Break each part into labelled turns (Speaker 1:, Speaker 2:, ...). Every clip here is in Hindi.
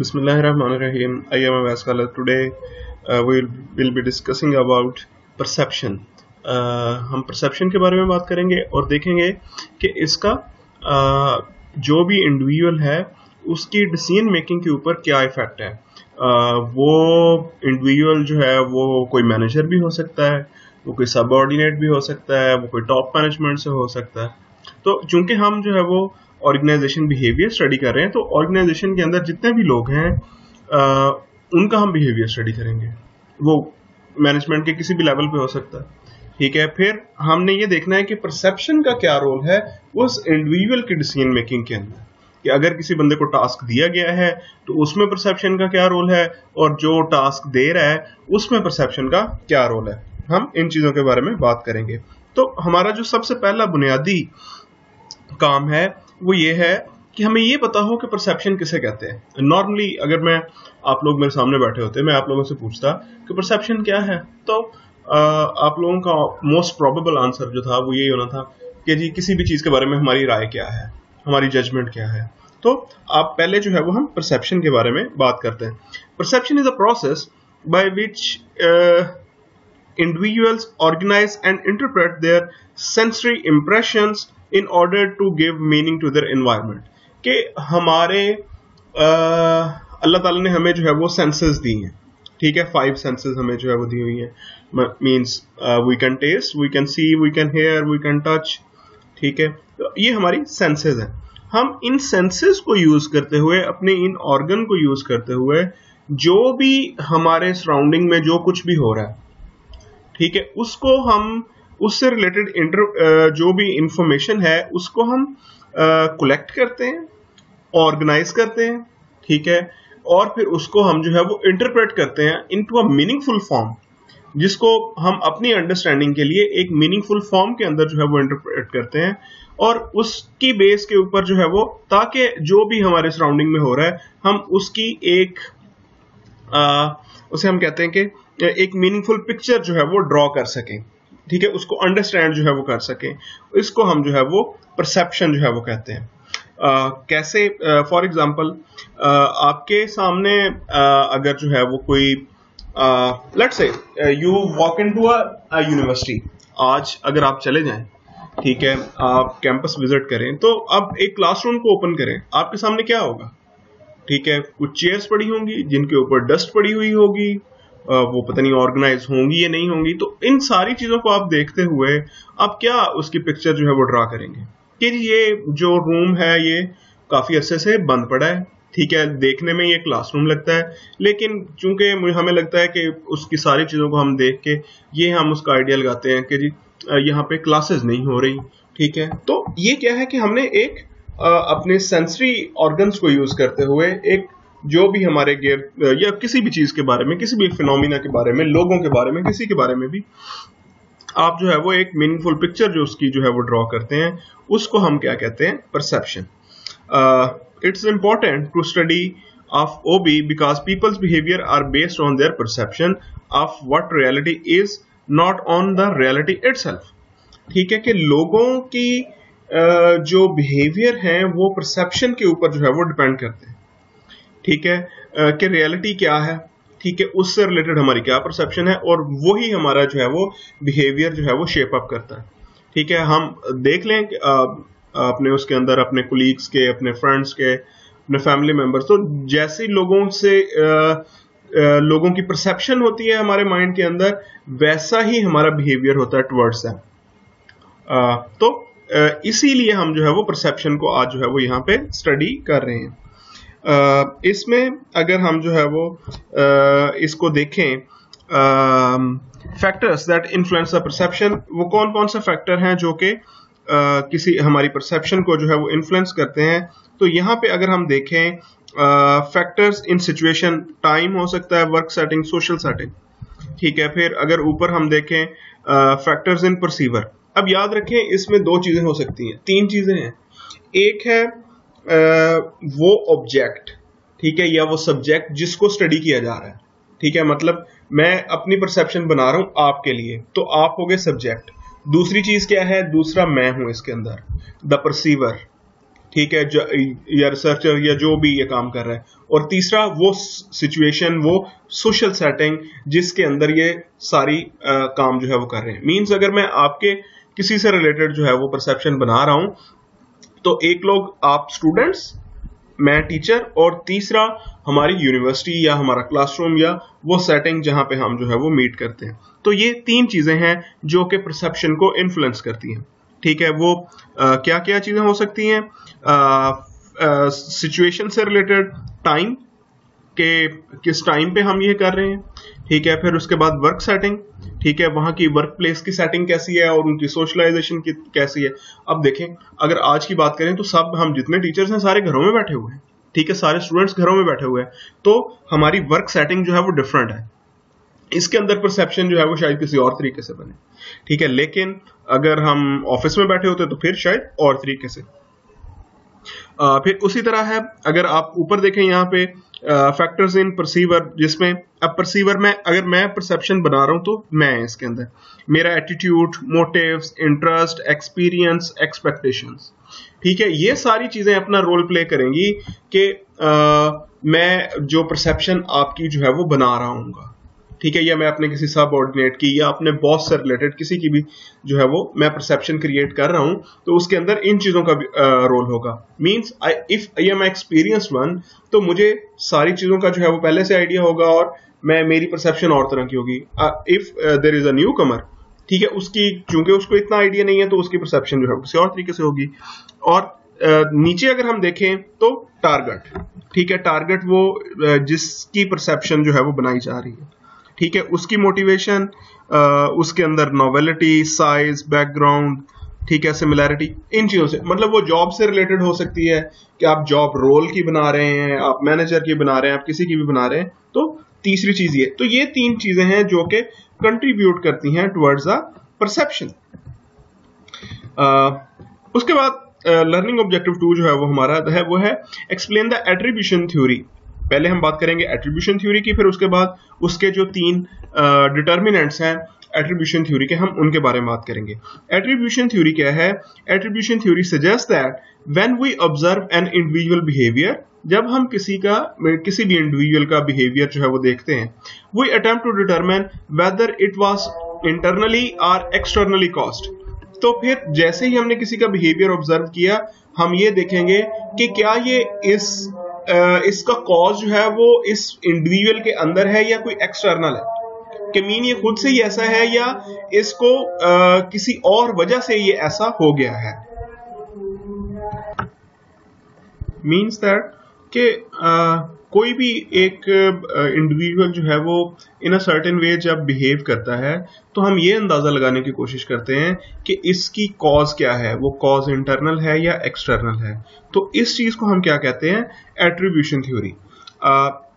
Speaker 1: Bismillahirrahmanirrahim. I am Awais Khalid. Today we'll be discussing about perception. हम perception के बारे में बात करेंगे और देखेंगे कि इसका जो भी इंडिविजुअल है उसकी डिसीजन मेकिंग के ऊपर क्या इफेक्ट है। वो इंडिविजुअल जो है वो कोई मैनेजर भी हो सकता है, वो कोई सबऑर्डिनेट भी हो सकता है, वो कोई टॉप मैनेजमेंट से हो सकता है। तो चूंकि हम जो है वो ऑर्गेनाइजेशन बिहेवियर स्टडी कर रहे हैं, तो ऑर्गेनाइजेशन के अंदर जितने भी लोग हैं उनका हम बिहेवियर स्टडी करेंगे। वो मैनेजमेंट के किसी भी लेवल पे हो सकता है, ठीक है। फिर हमने ये देखना है कि परसेप्शन का क्या रोल है उस इंडिविजुअल की डिसीजन मेकिंग के अंदर, कि अगर किसी बंदे को टास्क दिया गया है तो उसमें परसेप्शन का क्या रोल है, और जो टास्क दे रहा है उसमें परसेप्शन का क्या रोल है। हम इन चीजों के बारे में बात करेंगे। तो हमारा जो सबसे पहला बुनियादी काम है वो ये है कि हमें ये पता हो कि परसेप्शन किसे कहते हैं। नॉर्मली अगर आप लोग मेरे सामने बैठे होते, मैं आप लोगों से पूछता कि परसेप्शन क्या है, तो आप लोगों का मोस्ट प्रोबेबल आंसर जो था वो यही होना था कि जी किसी भी चीज के बारे में हमारी राय क्या है, हमारी जजमेंट क्या है। तो आप पहले जो है वो हम परसेप्शन के बारे में बात करते हैं। Perception is a process by which individuals organize and interpret their sensory impressions in order to give meaning to their environment। कि हमारे अल्लाह ताला ने हमें जो है वो सेंसेस दी हैं, ठीक है। 5 सेंसेस हमें जो है वो दी हुई हैं। Means we can taste, we can see, we can hear, we can touch, ठीक है। तो ये हमारी सेंसेस हैं। हम इन सेंसेस को यूज करते हुए, अपने इन ऑर्गन को यूज करते हुए, जो भी हमारे सराउंडिंग में जो कुछ भी हो रहा है, ठीक है, उसको हम उससे रिलेटेड जो भी इंफॉर्मेशन है उसको हम कलेक्ट करते हैं, ऑर्गेनाइज करते हैं, ठीक है, और फिर उसको हम जो है वो इंटरप्रेट करते हैं इनटू अ मीनिंगफुल फॉर्म, जिसको हम अपनी अंडरस्टैंडिंग के लिए एक मीनिंगफुल फॉर्म के अंदर जो है वो इंटरप्रेट करते हैं, और उसकी बेस के ऊपर जो है वो, ताकि जो भी हमारे सराउंडिंग में हो रहा है हम उसकी उसे हम कहते हैं कि एक मीनिंगफुल पिक्चर जो है वो ड्रॉ कर सकें, ठीक है, उसको अंडरस्टैंड जो है वो कर सकें। इसको हम जो है वो परसेप्शन जो है वो कहते हैं। कैसे, फॉर एग्जांपल आपके सामने अगर जो है वो कोई let's say you walk into a university, आज अगर आप चले जाएं, ठीक है, आप कैंपस विजिट करें, तो अब एक क्लासरूम को ओपन करें, आपके सामने क्या होगा, ठीक है, कुछ चेयर्स पड़ी होंगी जिनके ऊपर डस्ट पड़ी हुई होगी, वो पता नहीं ऑर्गेनाइज होंगी या नहीं होंगी। तो इन सारी चीजों को आप देखते हुए आप क्या उसकी पिक्चर जो है वो ड्रा करेंगे कि ये जो रूम है ये काफी अच्छे से बंद पड़ा है, ठीक है, देखने में ये क्लासरूम लगता है, लेकिन चूंकि हमें लगता है कि उसकी सारी चीजों को हम देख के ये हम उसका आइडिया लगाते हैं कि जी यहाँ पे क्लासेस नहीं हो रही, ठीक है। तो ये क्या है कि हमने एक अपने सेंसरी ऑर्गन्स को यूज करते हुए एक जो भी हमारे गियर या किसी भी चीज के बारे में, किसी भी फिनोमिना के बारे में, लोगों के बारे में, किसी के बारे में भी आप जो है वो एक मीनिंगफुल पिक्चर जो उसकी जो है वो ड्रॉ करते हैं, उसको हम क्या कहते हैं, perception. It's important to study of OB because people's behaviour are based on their perception of what reality is, not on the reality itself. ठीक है, कि लोगों की जो बिहेवियर है वो परसेप्शन के ऊपर जो है वो डिपेंड करते हैं, ठीक है, कि रियलिटी क्या है, ठीक है, उससे रिलेटेड हमारी क्या परसेप्शन है, और वही हमारा जो है वो बिहेवियर जो है वो शेप अप करता है, ठीक है। हम देख लें कि अपने उसके अंदर अपने कोलीग्स के, अपने फ्रेंड्स के, अपने फैमिली मेंबर्स, तो जैसे लोगों से लोगों की परसेप्शन होती है हमारे माइंड के अंदर, वैसा ही हमारा बिहेवियर होता है टुवर्ड्स दैम। तो इसीलिए हम जो है वो परसेप्शन को आज जो है वो यहाँ पे स्टडी कर रहे हैं। इसमें अगर हम जो है वो इसको देखें, factors that influence the perception, वो कौन कौन से फैक्टर हैं जो कि किसी हमारी परसेप्शन को जो है वो इन्फ्लुएंस करते हैं। तो यहाँ पे अगर हम देखें, फैक्टर्स इन सिचुएशन, टाइम हो सकता है, वर्क सेटिंग, सोशल सेटिंग, ठीक है। फिर अगर ऊपर हम देखें फैक्टर्स इन परसीवर, अब याद रखें इसमें 2 चीजें हो सकती हैं, 3 चीजें हैं। एक है वो ऑब्जेक्ट, ठीक है, या वो सब्जेक्ट जिसको स्टडी किया जा रहा है, ठीक है, मतलब मैं अपनी परसेप्शन बना रहा हूं आपके लिए, तो आप हो गए सब्जेक्ट। दूसरी चीज क्या है, दूसरा मैं हूं इसके अंदर, द परसीवर, ठीक है, या रिसर्चर या जो भी ये काम कर रहा है, और तीसरा वो सिचुएशन, वो सोशल सेटिंग जिसके अंदर ये सारी काम जो है वो कर रहे हैं। मींस अगर मैं आपके किसी से रिलेटेड जो है वो परसेप्शन बना रहा हूं, तो एक लोग आप स्टूडेंट्स, मैं टीचर, और तीसरा हमारी यूनिवर्सिटी या हमारा क्लासरूम या वो सेटिंग जहां पे हम जो है वो मीट करते हैं। तो ये तीन चीजें हैं जो कि परसेप्शन को इन्फ्लुएंस करती हैं। ठीक है, वो क्या क्या चीजें हो सकती हैं? सिचुएशन से रिलेटेड, टाइम के किस टाइम पे हम ये कर रहे हैं, ठीक है, फिर उसके बाद वर्क सेटिंग, ठीक है, वहां की वर्क प्लेस की सेटिंग कैसी है और उनकी सोशलाइजेशन की कैसी है। अब देखें, अगर आज की बात करें तो सब हम जितने टीचर्स हैं सारे घरों में बैठे हुए हैं, ठीक है, सारे स्टूडेंट्स घरों में बैठे हुए हैं, तो हमारी वर्क सेटिंग जो है वो डिफरेंट है। इसके अंदर परसेप्शन जो है वो शायद किसी और तरीके से बने, ठीक है, लेकिन अगर हम ऑफिस में बैठे होते तो फिर शायद और तरीके से। फिर उसी तरह है, अगर आप ऊपर देखें यहाँ पे फैक्टर्स इन परसीवर, जिसमें अब परसीवर में अगर मैं परसेप्शन बना रहा हूं तो मैं इसके अंदर मेरा attitude, motives, interest, experience, expectations, ठीक है, ये सारी चीजें अपना रोल प्ले करेंगी कि मैं जो परसेप्शन आपकी जो है वो बना रहा हूँ, ठीक है, या मैं अपने किसी सबऑर्डिनेट की या अपने बॉस से रिलेटेड किसी की भी जो है वो मैं परसेप्शन क्रिएट कर रहा हूं, तो उसके अंदर इन चीजों का भी रोल होगा। Means if I am experienced one, तो मुझे सारी चीजों का जो है वो पहले से आइडिया होगा और मेरी परसेप्शन और तरह की होगी। If there is a newcomer, ठीक है, उसकी चूंकि उसको इतना आइडिया नहीं है तो उसकी परसेप्शन जो है किसी और तरीके से होगी। और नीचे अगर हम देखें तो टारगेट, ठीक है, टारगेट वो जिसकी परसेप्शन जो है वो बनाई जा रही है, ठीक है, उसकी मोटिवेशन, उसके अंदर नोवेलिटी, साइज, बैकग्राउंड, ठीक है, सिमिलैरिटी, इन चीजों से, मतलब वो जॉब से रिलेटेड हो सकती है कि आप जॉब रोल की बना रहे हैं, आप मैनेजर की बना रहे हैं, आप किसी की भी बना रहे हैं। तो तीसरी चीज ये, तो ये तीन चीजें हैं जो कि कंट्रीब्यूट करती हैं टुवर्ड्स अ परसेप्शन। उसके बाद लर्निंग ऑब्जेक्टिव 2 जो है वो हमारा है, वो है एक्सप्लेन द एट्रीब्यूशन थ्योरी। पहले हम बात करेंगे एट्रीब्यूशन थ्योरी की, फिर उसके बाद उसके जो तीन डिटर्मिनेंट्स हैं एट्रीब्यूशन थ्योरी के, हम उनके बारे में बात करेंगे। एट्रीब्यूशन थ्योरी क्या है? Attribution theory suggest that when we observe an individual behaviour, जब हम किसी भी इंडिविजुअल का बिहेवियर जो है वो देखते हैं, we attempt to determine whether it was internally और एक्सटर्नली कॉज्ड। तो फिर जैसे ही हमने किसी का बिहेवियर ऑब्जर्व किया, हम ये देखेंगे कि क्या ये इसका कॉज जो है वो इस इंडिविजुअल के अंदर है या कोई एक्सटर्नल है, कि मीन ये खुद से ही ऐसा है या इसको किसी और वजह से ये ऐसा हो गया है। मीन्स दैट कि कोई भी एक इंडिविजुअल जो है वो इन अ सर्टेन वे जब बिहेव करता है, तो हम ये अंदाजा लगाने की कोशिश करते हैं कि इसकी कॉज क्या है, वो कॉज इंटरनल है या एक्सटर्नल है। तो इस चीज को हम क्या कहते हैं? Attribution theory.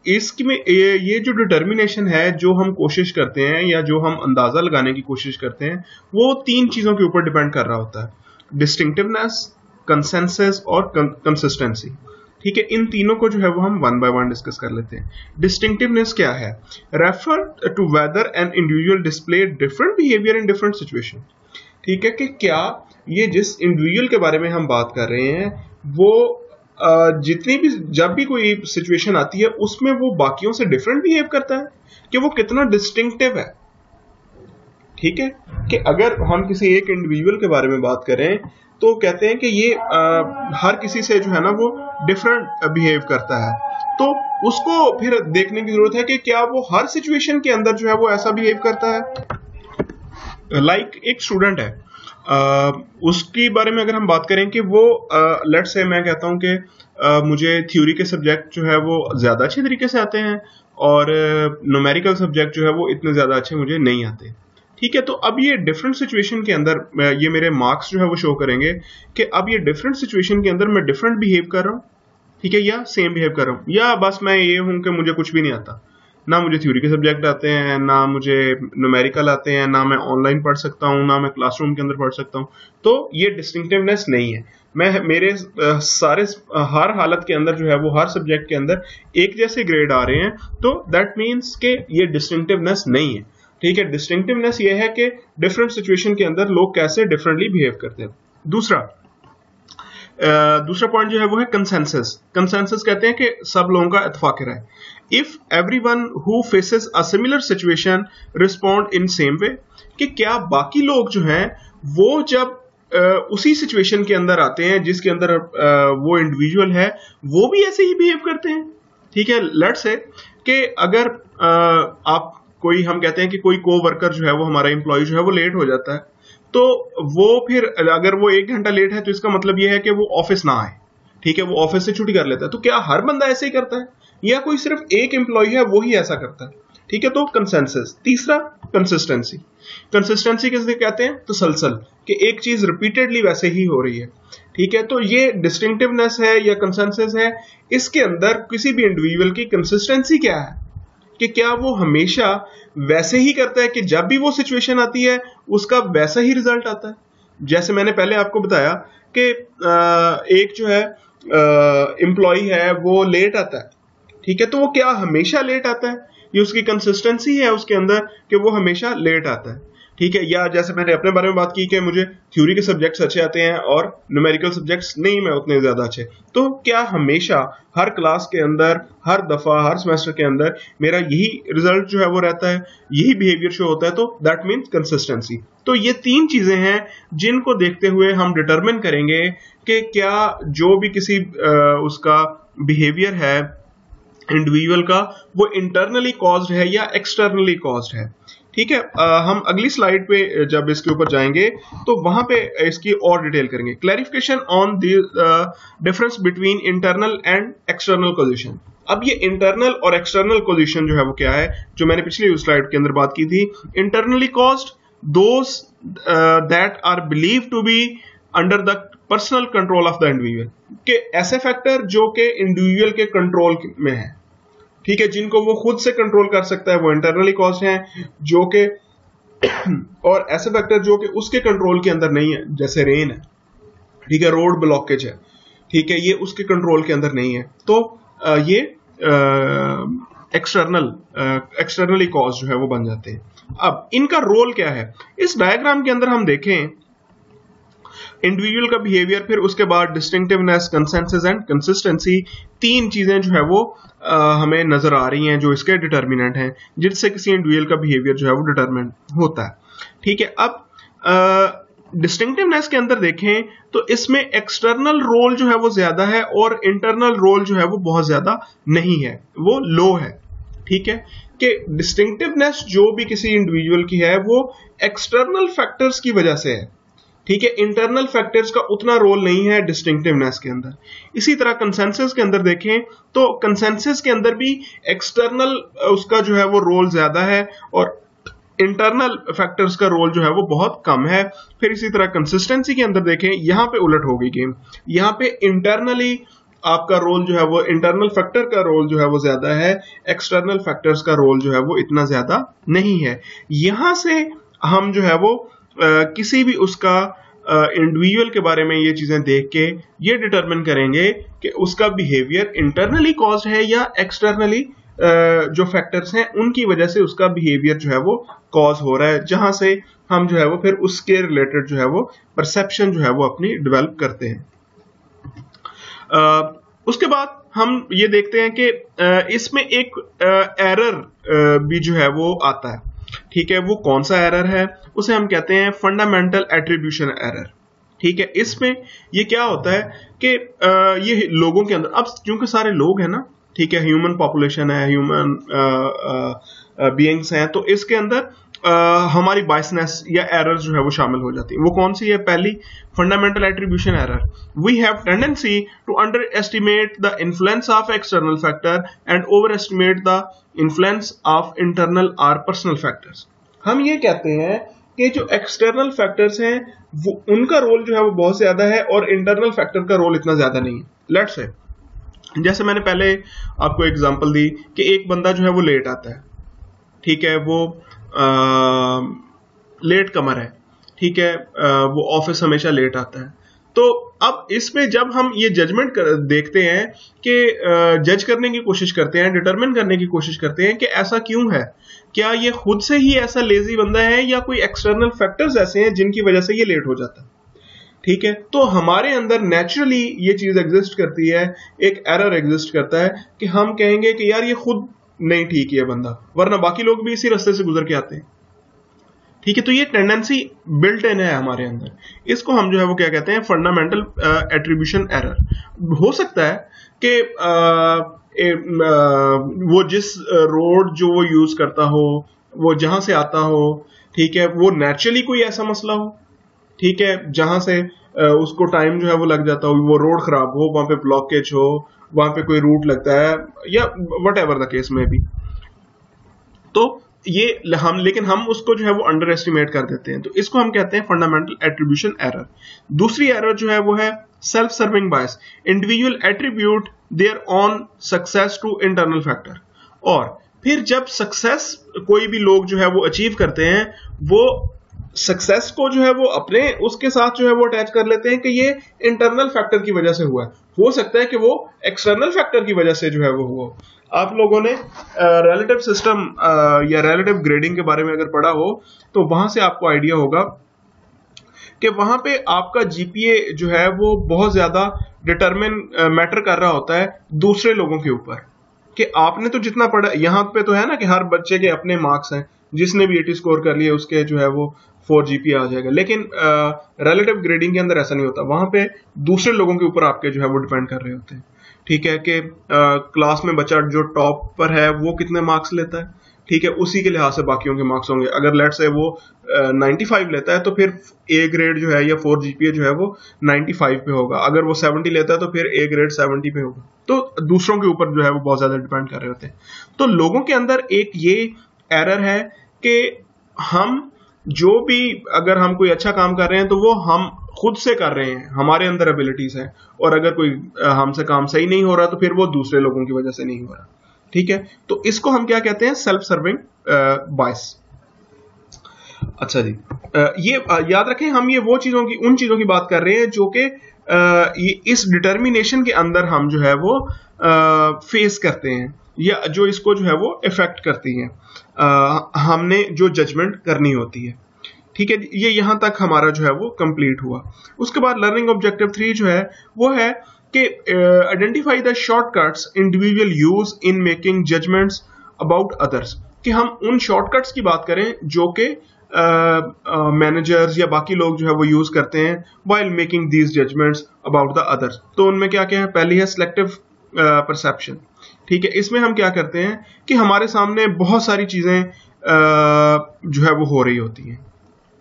Speaker 1: इसमें ये जो डिटर्मिनेशन है, जो हम कोशिश करते हैं या जो हम अंदाजा लगाने की कोशिश करते हैं, वो तीन चीजों के ऊपर डिपेंड कर रहा होता है: डिस्टिंक्टिवनेस, कंसेंसस और कंसिस्टेंसी। ठीक है, इन तीनों को जो है वो हम वन बाय वन डिस्कस कर लेते हैं। डिस्टिंक्टिवनेस क्या है? Refer to whether an individual display different behaviour in different situation. ठीक है, कि क्या ये जिस इंडिविजुअल के बारे में हम बात कर रहे हैं, वो जितनी भी जब भी कोई सिचुएशन आती है उसमें वो बाकियों से डिफरेंट बिहेव करता है, कि वो कितना डिस्टिंक्टिव है। ठीक है, कि अगर हम किसी एक इंडिविजुअल के बारे में बात करें तो कहते हैं कि ये हर किसी से जो है ना वो डिफरेंट बिहेव करता है, तो उसको फिर देखने की जरूरत है कि क्या वो हर सिचुएशन के अंदर जो है वो ऐसा बिहेव करता है। लाइक एक स्टूडेंट है, उसके बारे में अगर हम बात करें कि वो लेट्स से मैं कहता हूं कि मुझे थ्योरी के सब्जेक्ट जो है वो ज्यादा अच्छे तरीके से आते हैं और न्यूमेरिकल सब्जेक्ट जो है वो इतने ज्यादा अच्छे मुझे नहीं आते। ठीक है, तो अब ये डिफरेंट सिचुएशन के अंदर ये मेरे मार्क्स जो है वो शो करेंगे कि अब ये डिफरेंट सिचुएशन के अंदर मैं डिफरेंट बिहेव कर रहा हूँ, ठीक है, या सेम बिहेव कर रहा हूँ, या बस मैं ये हूं कि मुझे कुछ भी नहीं आता, ना मुझे थ्योरी के सब्जेक्ट आते हैं, ना मुझे न्यूमेरिकल आते हैं, ना मैं ऑनलाइन पढ़ सकता हूँ, ना मैं क्लासरूम के अंदर पढ़ सकता हूँ। तो ये डिस्टिंक्टिवनेस नहीं है। मेरे सारे हर हालत के अंदर जो है वो हर सब्जेक्ट के अंदर एक जैसे ग्रेड आ रहे हैं, तो दैट मीन्स के ये डिस्टिंक्टिवनेस नहीं है। ठीक है, डिस्टिंक्टिवनेस ये है कि डिफरेंट सिचुएशन के अंदर लोग कैसे डिफरेंटली बिहेव करते हैं। दूसरा, दूसरा पॉइंट जो है वो है कंसेंसस। कंसेंसस कहते हैं कि सब लोगों का इत्तेफाक राय। If everyone who faces a similar situation respond in same way, कि क्या बाकी लोग जो हैं वो जब उसी सिचुएशन के अंदर आते हैं जिसके अंदर वो इंडिविजुअल है, वो भी ऐसे ही बिहेव करते हैं। ठीक है, लेट्स से कि अगर आप कोई, हम कहते हैं कि कोई को वर्कर जो है वो हमारा एम्प्लॉय जो है वो लेट हो जाता है, तो वो फिर अगर वो 1 घंटा लेट है तो इसका मतलब ये है कि वो ऑफिस ना आए। ठीक है, वो ऑफिस से छुट्टी कर लेता है। तो क्या हर बंदा ऐसे ही करता है या कोई सिर्फ एक एम्प्लॉय है वो ही ऐसा करता है? ठीक है, तो कंसेंसस। तीसरा कंसिस्टेंसी। कंसिस्टेंसी किसे कहते हैं? तसलसल, कि एक चीज रिपीटेडली वैसे ही हो रही है। ठीक है, तो ये डिस्टिंक्टिवनेस है या कंसेंसस है। इसके अंदर किसी भी इंडिविजुअल की कंसिस्टेंसी क्या है, कि क्या वो हमेशा वैसे ही करता है कि जब भी वो सिचुएशन आती है उसका वैसा ही रिजल्ट आता है। जैसे मैंने पहले आपको बताया कि एक जो है एम्प्लॉय है वो लेट आता है। ठीक है, तो वो क्या हमेशा लेट आता है? ये उसकी कंसिस्टेंसी है उसके अंदर कि वो हमेशा लेट आता है। ठीक है, या जैसे मैंने अपने बारे में बात की कि मुझे थ्योरी के सब्जेक्ट्स अच्छे आते हैं और न्यूमेरिकल सब्जेक्ट्स नहीं मैं उतने ज्यादा अच्छे, तो क्या हमेशा हर क्लास के अंदर, हर दफा, हर सेमेस्टर के अंदर मेरा यही रिजल्ट जो है वो रहता है, यही बिहेवियर शो होता है? तो दैट मीन्स कंसिस्टेंसी। तो ये 3 चीजें हैं जिनको देखते हुए हम डिटरमिन करेंगे कि क्या जो भी किसी उसका बिहेवियर है इंडिविजुअल का, वो इंटरनली कॉज्ड है या एक्सटर्नली कॉज्ड है। ठीक है, हम अगली स्लाइड पे जब इसके ऊपर जाएंगे तो वहां पे इसकी और डिटेल करेंगे। Clarification on the difference between internal and external causation. अब ये इंटरनल और एक्सटर्नल कॉजिशन जो है वो क्या है, जो मैंने पिछली स्लाइड के अंदर बात की थी। Internally caused those that are believe to be under the personal control of the individual, के ऐसे फैक्टर जो के इंडिविजुअल के कंट्रोल में है। ठीक है, जिनको वो खुद से कंट्रोल कर सकता है वो इंटरनली कॉज्ड हैं, जो के और ऐसे फैक्टर जो कि उसके कंट्रोल के अंदर नहीं है, जैसे रेन है, ठीक है, रोड ब्लॉकेज है, ठीक है, ये उसके कंट्रोल के अंदर नहीं है, तो ये एक्सटर्नली कॉज जो है वो बन जाते हैं। अब इनका रोल क्या है? इस डायग्राम के अंदर हम देखें इंडिविजुअल का बिहेवियर, फिर उसके बाद डिस्टिंक्टिवनेस, कंसेंसस एंड कंसिस्टेंसी, 3 चीजें जो है वो हमें नजर आ रही हैं जो इसके डिटर्मिनेंट हैं, जिससे किसी इंडिविजुअल का बिहेवियर जो है वो डिटरमिन होता है। ठीक है, अब डिस्टिंक्टिवनेस के अंदर देखें तो इसमें एक्सटर्नल रोल जो है वो ज्यादा है और इंटरनल रोल जो है वो बहुत ज्यादा नहीं है, वो लो है। ठीक है, कि डिस्टिंक्टिवनेस जो भी किसी इंडिविजुअल की है वो एक्सटर्नल फैक्टर्स की वजह से है। ठीक है, इंटरनल फैक्टर्स का उतना रोल नहीं है डिस्टिंक्टिवनेस के अंदर। इसी तरह कंसेंसस के अंदर देखें तो कंसेंसस के अंदर भी एक्सटर्नल उसका जो है वो रोल ज्यादा है और इंटरनल फैक्टर्स का रोल जो है वो बहुत कम है। फिर इसी तरह कंसिस्टेंसी के अंदर देखें, यहां पे उलट हो गई गेम, यहां पे इंटरनली आपका रोल जो है वो, इंटरनल फैक्टर का रोल जो है वो ज्यादा है, एक्सटर्नल फैक्टर्स का रोल जो है वो इतना ज्यादा नहीं है। यहां से हम जो है वो किसी भी उसका इंडिविजुअल के बारे में ये चीजें देख के ये डिटरमिन करेंगे कि उसका बिहेवियर इंटरनली कॉज्ड है या एक्सटर्नली जो फैक्टर्स हैं उनकी वजह से उसका बिहेवियर जो है वो कॉज हो रहा है, जहां से हम जो है वो फिर उसके रिलेटेड जो है वो परसेप्शन जो है वो अपनी डेवलप करते हैं। उसके बाद हम ये देखते हैं कि इसमें एक एरर भी जो है वो आता है। ठीक है, वो कौन सा एरर है? उसे हम कहते हैं फंडामेंटल एट्रीब्यूशन एरर। ठीक है, इसमें ये क्या होता है कि ये लोगों के अंदर, अब क्योंकि सारे लोग हैं ना, ठीक है, ह्यूमन पॉपुलेशन है, ह्यूमन बीइंग्स हैं, तो इसके अंदर हमारी बायसनेस या एरर जो है वो शामिल हो जाती है। वो कौन सी है? पहली, fundamental attribution error. We have tendency to underestimate the influence of external factor and overestimate the influence of internal और पर्सनल फैक्टर्स। हम ये कहते हैं कि जो एक्सटर्नल फैक्टर्स हैं वो उनका रोल जो है वो बहुत ज्यादा है और इंटरनल फैक्टर का रोल इतना ज्यादा नहीं है। लेट्स से, जैसे मैंने पहले आपको एग्जांपल दी कि एक बंदा जो है वो लेट आता है, ठीक है, वो लेट कमर है, ठीक है, वो ऑफिस हमेशा लेट आता है। तो अब इसमें जब हम ये जजमेंट देखते हैं कि जज करने की कोशिश करते हैं, डिटरमिन करने की कोशिश करते हैं कि ऐसा क्यों है, क्या ये खुद से ही ऐसा लेजी बंदा है या कोई एक्सटर्नल फैक्टर्स ऐसे हैं जिनकी वजह से ये लेट हो जाता है। ठीक है, तो हमारे अंदर नेचुरली ये चीज एग्जिस्ट करती है, एक एरर एग्जिस्ट करता है कि हम कहेंगे कि यार ये खुद नहीं ठीक है बंदा, वरना बाकी लोग भी इसी रास्ते से गुजर के आते हैं। ठीक है, तो ये टेंडेंसी बिल्ट इन है हमारे अंदर, इसको हम जो है वो क्या कहते हैं, फंडामेंटल एट्रीब्यूशन एरर। हो सकता है कि वो जिस रोड जो वो यूज करता हो, वो जहां से आता हो, ठीक है, वो नेचुरली कोई ऐसा मसला हो, ठीक है, जहां से उसको टाइम जो है वो लग जाता हो, वो रोड खराब हो, वहां पे ब्लॉकेज हो, वहां पे कोई रूट लगता है, या वट एवर द केस में भी, तो ये लेकिन हम उसको जो है वो अंडर एस्टिमेट कर देते हैं, तो इसको हम कहते हैं फंडामेंटल एट्रीब्यूशन एरर। दूसरी एरर जो है वो है self serving bias. Individual attribute their on success to internal factor. और फिर जब सक्सेस कोई भी लोग जो है वो अचीव करते हैं, वो सक्सेस को जो है वो अपने उसके साथ जो है वो अटैच कर लेते हैं कि ये इंटरनल फैक्टर की वजह से हुआ है। हो सकता है कि वो एक्सटर्नल फैक्टर की वजह से जो है वो हुआ। आप लोगों ने रिलेटिव सिस्टम या रिलेटिव ग्रेडिंग के बारे में अगर पढ़ा हो तो वहां से आपको आइडिया होगा कि वहां पे आपका जीपीए जो है वो बहुत ज्यादा डिटरमिन मैटर कर रहा होता है दूसरे लोगों के ऊपर, कि आपने तो जितना पढ़ा, यहाँ पे तो है ना कि हर बच्चे के अपने मार्क्स हैं, जिसने भी 80 स्कोर कर लिए उसके जो है वो 4 जीपीए आ जाएगा। लेकिन रिलेटिव ग्रेडिंग के अंदर ऐसा नहीं होता, वहां पे दूसरे लोगों के ऊपर आपके जो है वो डिपेंड कर रहे होते हैं। ठीक है, कि क्लास में बच्चा जो टॉप पर है वो कितने मार्क्स लेता है, ठीक है, उसी के लिहाज से बाकियों के मार्क्स होंगे। अगर लेट से वो 95 लेता है तो फिर ए ग्रेड जो है या 4 जीपीए जो है वो 95 पे होगा। अगर वो 70 लेता है तो फिर ए ग्रेड 70 पे होगा। तो दूसरों के ऊपर जो है वो बहुत ज्यादा डिपेंड कर रहे होते हैं। तो लोगों के अंदर एक ये एरर है कि हम जो भी, अगर हम कोई अच्छा काम कर रहे हैं तो वो हम खुद से कर रहे हैं, हमारे अंदर एबिलिटीज है, और अगर कोई हमसे काम सही नहीं हो रहा तो फिर वो दूसरे लोगों की वजह से नहीं हो रहा। ठीक है, तो इसको हम क्या कहते हैं, सेल्फ सर्विंग बायस। अच्छा जी, ये याद रखें, हम ये वो चीजों की, उन चीजों की बात कर रहे हैं जो कि ये इस डिटर्मिनेशन के अंदर हम जो है वो फेस करते हैं, या जो इसको जो है वो इफेक्ट करती हैं, हमने जो जजमेंट करनी होती है। ठीक है, ये यहां तक हमारा जो है वो कंप्लीट हुआ। उसके बाद लर्निंग ऑब्जेक्टिव 3 जो है वो है कि identify the shortcuts individual use in making judgments about others, कि हम उन शॉर्टकट्स की बात करें जो कि मैनेजर्स या बाकी लोग जो है वो यूज करते हैं while making these judgments about the others. तो उनमें क्या क्या है, पहली है सिलेक्टिव परसेप्शन। ठीक है, इसमें हम क्या करते हैं कि हमारे सामने बहुत सारी चीजें जो है वो हो रही होती हैं,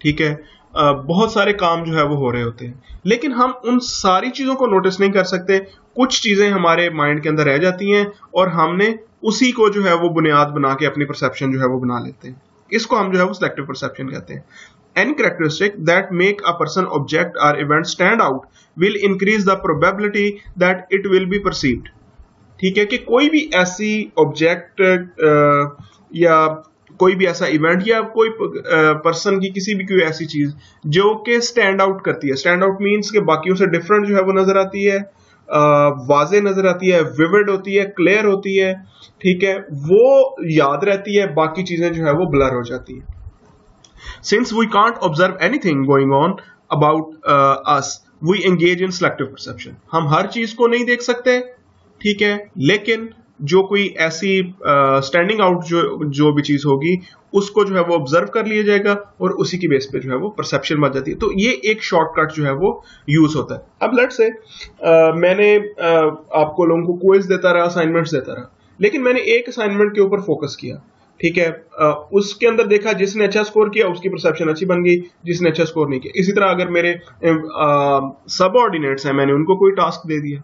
Speaker 1: ठीक है, बहुत सारे काम जो है वो हो रहे होते हैं, लेकिन हम उन सारी चीजों को नोटिस नहीं कर सकते। कुछ चीजें हमारे माइंड के अंदर रह जाती हैं और हमने उसी को जो है वो बुनियाद बना के अपनी परसेप्शन जो है वो बना लेते हैं। इसको हम जो है वो सिलेक्टिव परसेप्शन कहते हैं। Any characteristic that make a person, object or event stand out will increase the probability that it will be perceived। ठीक है, कि कोई भी ऐसी ऑब्जेक्ट या कोई भी ऐसा इवेंट या कोई पर्सन की किसी भी कोई ऐसी चीज जो कि स्टैंड आउट करती है। स्टैंड आउट मीन्स के बाकियों से डिफरेंट जो है वो नजर आती है, वाजे नजर आती है, विविड होती है, क्लियर होती है, ठीक है, वो याद रहती है, बाकी चीजें जो है वो ब्लर हो जाती है। Since we can't observe anything going on about us, we engage in selective perception। हम हर चीज को नहीं देख सकते, ठीक है, लेकिन जो कोई ऐसी स्टैंडिंग आउट जो भी चीज होगी उसको जो है वो ऑब्जर्व कर लिया जाएगा और उसी की बेस पे जो है वो परसेप्शन बन जाती है। तो ये एक शॉर्टकट जो है वो यूज होता है। अब लेट्स से मैंने आपको लोगों को क्विज देता रहा, असाइनमेंट्स देता रहा, लेकिन मैंने एक असाइनमेंट के ऊपर फोकस किया, ठीक है, उसके अंदर देखा जिसने अच्छा स्कोर किया उसकी परसेप्शन अच्छी बन गई, जिसने अच्छा स्कोर नहीं किया। इसी तरह अगर मेरे सबऑर्डिनेट्स हैं, मैंने उनको कोई टास्क दे दिया,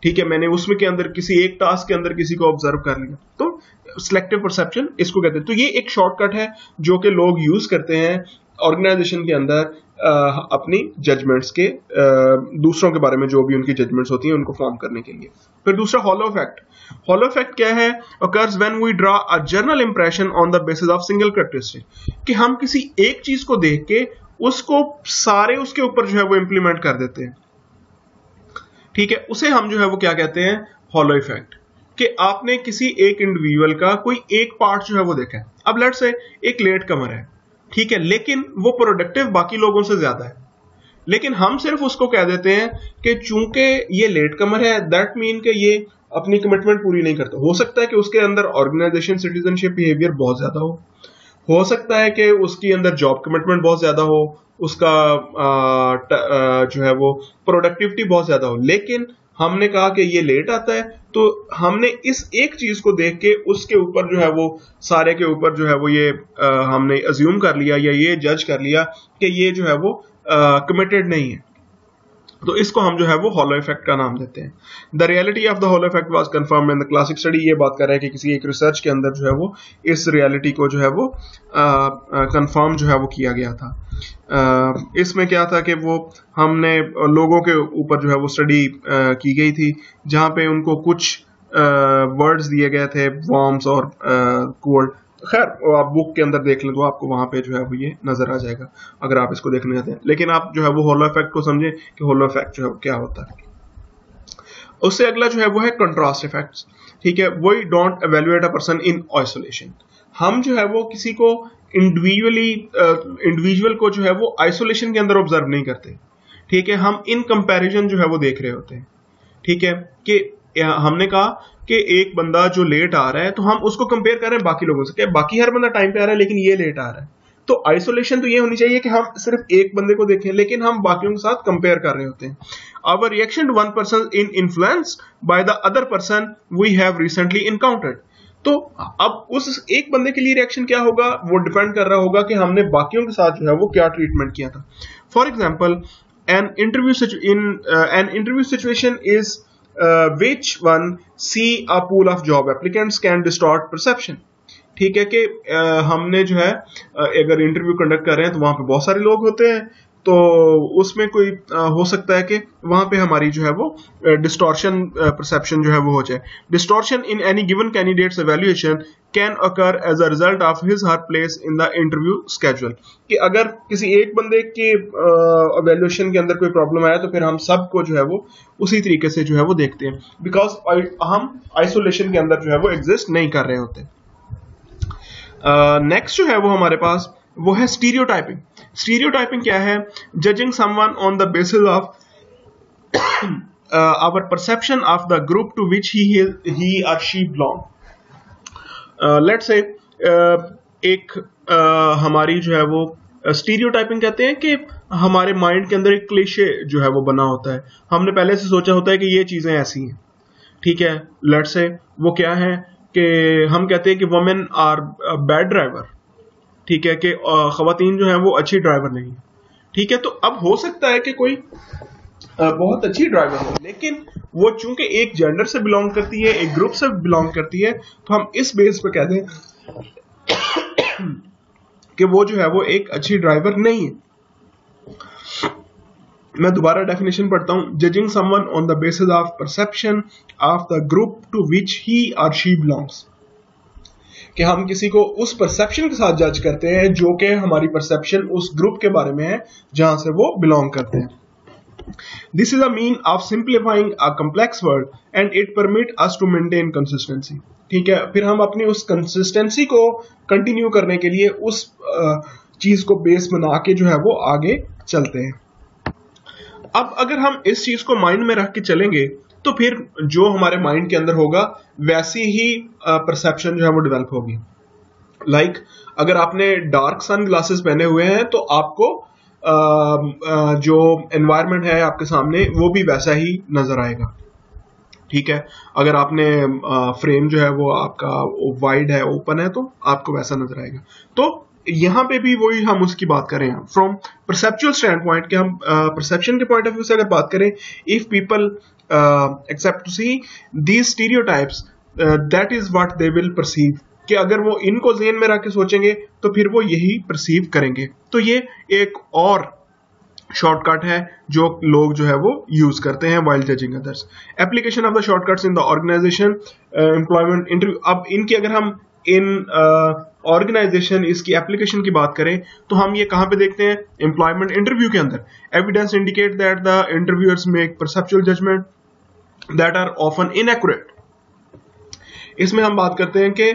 Speaker 1: ठीक है, मैंने उसमें के अंदर किसी एक टास्क के अंदर किसी को ऑब्जर्व कर लिया, तो सिलेक्टिव परसेप्शन इसको कहते हैं। तो ये एक शॉर्टकट है जो कि लोग यूज करते हैं ऑर्गेनाइजेशन के अंदर अपनी जजमेंट्स के, दूसरों के बारे में जो भी उनकी जजमेंट्स होती हैं उनको फॉर्म करने के लिए। फिर दूसरा हॉलो इफेक्ट। हॉलो इफेक्ट क्या है? occurs when we draw a general impression on the basis of single characteristic, कि हम किसी एक चीज को देख के उसको सारे उसके ऊपर जो है वो इंप्लीमेंट कर देते हैं, ठीक है, उसे हम जो है वो क्या कहते हैं, हॉलो इफेक्ट। कि आपने किसी एक इंडिविजुअल का कोई एक पार्ट जो है वो देखा है। अब लेट्स से एक लेट कमर है, ठीक है, लेकिन वो प्रोडक्टिव बाकी लोगों से ज्यादा है, लेकिन हम सिर्फ उसको कह देते हैं कि चूंकि ये लेट कमर है दैट मीन कि ये अपनी कमिटमेंट पूरी नहीं करता। हो सकता है कि उसके अंदर ऑर्गेनाइजेशन सिटीजनशिप बिहेवियर बहुत ज्यादा हो सकता है कि उसके अंदर जॉब कमिटमेंट बहुत ज्यादा हो, उसका जो है वो प्रोडक्टिविटी बहुत ज्यादा हो, लेकिन हमने कहा कि ये लेट आता है, तो हमने इस एक चीज को देख के उसके ऊपर जो है वो सारे के ऊपर जो है वो ये हमने अज्यूम कर लिया या ये जज कर लिया कि ये जो है वो कमिटेड नहीं है। तो इसको हम जो है वो हॉलो इफेक्ट का नाम देते हैं। The reality of the hollow effect was confirmed in the classic study. ये बात कर रहे हैं कि किसी एक रिसर्च के अंदर जो है वो इस रियलिटी को जो है वो कंफर्म जो है वो किया गया था। इसमें क्या था कि वो हमने लोगों के ऊपर जो है वो स्टडी की गई थी, जहां पे उनको कुछ वर्ड्स दिए गए थे, वार्म्स और कोल्ड। खैर आप बुक के अंदर देख लें तो आपको वहां पे जो है वो ये नजर आ जाएगा अगर आप इसको देखने जाते हैं। लेकिन आप जो है वो हॉलो इफेक्ट को समझें कि हॉलो इफेक्ट जो है क्या होता है। उससे अगला जो है वो है कंट्रास्ट इफेक्ट्स। ठीक है, वही don't evaluate a person in isolation. हम जो है वो किसी को इंडिविजुअल को जो है वो आइसोलेशन के अंदर ऑब्जर्व नहीं करते। ठीक है, हम इन कंपैरिजन जो है वो देख रहे होते हैं। ठीक है, कि हमने कहा कि एक बंदा जो लेट आ रहा है तो हम उसको कंपेयर कर रहे हैं बाकी लोगों से, क्या बाकी हर बंदा टाइम पे आ रहा है लेकिन ये लेट आ रहा है। तो आइसोलेशन तो ये होनी चाहिए कि हम सिर्फ एक बंदे को देखें, लेकिन हम बाकियों के साथ कंपेयर कर रहे होते हैं। Our reaction to one person in influenced by the other person we have recently encountered. तो अब उस एक बंदे के लिए रिएक्शन क्या होगा वो डिपेंड कर रहा होगा कि हमने बाकियों के साथ जो है वो क्या ट्रीटमेंट किया था। For example an interview situation is which one see a pool of job applicants can distort perception। ठीक है कि हमने जो है अगर इंटरव्यू कंडक्ट कर रहे हैं तो वहां पे बहुत सारे लोग होते हैं, तो उसमें कोई हो सकता है कि वहां पे हमारी जो है वो डिस्टॉर्शन परसेप्शन जो है वो हो जाए। Distortion in any given candidates evaluation can occur as a result of his her place in the interview schedule. कि अगर किसी एक बंदे के एवेल्युएशन के अंदर कोई प्रॉब्लम आया तो फिर हम सबको जो है वो उसी तरीके से जो है वो देखते हैं, बिकॉज हम आइसोलेशन के अंदर जो है वो एग्जिस्ट नहीं कर रहे होते। नेक्स्ट जो है वो हमारे पास वो है स्टीरियोटाइपिंग। स्टीरियोटाइपिंग क्या है? Judging someone on the basis of our perception of the group to which he और शी बिलोंग। लेट्स से एक हमारी जो है वो स्टीरियोटाइपिंग कहते हैं कि हमारे माइंड के अंदर एक क्लीशे जो है वो बना होता है, हमने पहले से सोचा होता है कि ये चीजें ऐसी हैं। ठीक है, लेट्स से वो क्या है कि हम कहते हैं कि वुमेन आर बैड ड्राइवर। ठीक है, कि खवातीन जो है वो अच्छी ड्राइवर नहीं है। ठीक है, तो अब हो सकता है कि कोई बहुत अच्छी ड्राइवर हो, लेकिन वो चूंकि एक जेंडर से बिलोंग करती है, एक ग्रुप से बिलोंग करती है, तो हम इस बेस पे कहते हैं कि वो जो है वो एक अच्छी ड्राइवर नहीं है। मैं दोबारा डेफिनेशन पढ़ता हूं। Judging someone on the basis of perception of the group to which he और शी बिलोंग्स। कि हम किसी को उस परसेप्शन के साथ जज करते हैं जो कि हमारी परसेप्शन उस ग्रुप के बारे में है जहां से वो बिलोंग करते हैं। This is a mean of simplifying a complex word and it permit us to maintain consistency. ठीक है, फिर हम अपनी उस कंसिस्टेंसी को कंटिन्यू करने के लिए उस चीज को बेस बना के जो है वो आगे चलते हैं। अब अगर हम इस चीज को माइंड में रख के चलेंगे तो फिर जो हमारे माइंड के अंदर होगा वैसी ही परसेप्शन जो है वो डेवलप होगी। लाइक अगर आपने डार्क सन ग्लासेस पहने हुए हैं तो आपको जो एनवायरनमेंट है आपके सामने वो भी वैसा ही नजर आएगा। ठीक है, अगर आपने फ्रेम जो है वो आपका वाइड है, ओपन है, तो आपको वैसा नजर आएगा। तो यहां पे भी वही हम उसकी बात करें फ्रॉम परसेप्चुअल स्टैंड पॉइंट के, हम परसेप्शन के पॉइंट ऑफ व्यू से अगर बात करें, if people accept to see these stereotypes that is what they will perceive. कि अगर वो इनको ज़हन में रख के सोचेंगे तो फिर वो यही परसीव करेंगे। तो ये एक और शॉर्टकट है जो लोग जो है वो यूज करते हैं while judging others. Application of the shortcuts in the organization employment interview. अब इनकी अगर हम इन ऑर्गेनाइजेशन इसकी एप्लीकेशन की बात करें तो हम ये कहां पे देखते हैं? एम्प्लॉयमेंट इंटरव्यू के अंदर। Evidence indicate that the interviewers make perceptual judgment that are often inaccurate. इसमें हम बात करते हैं कि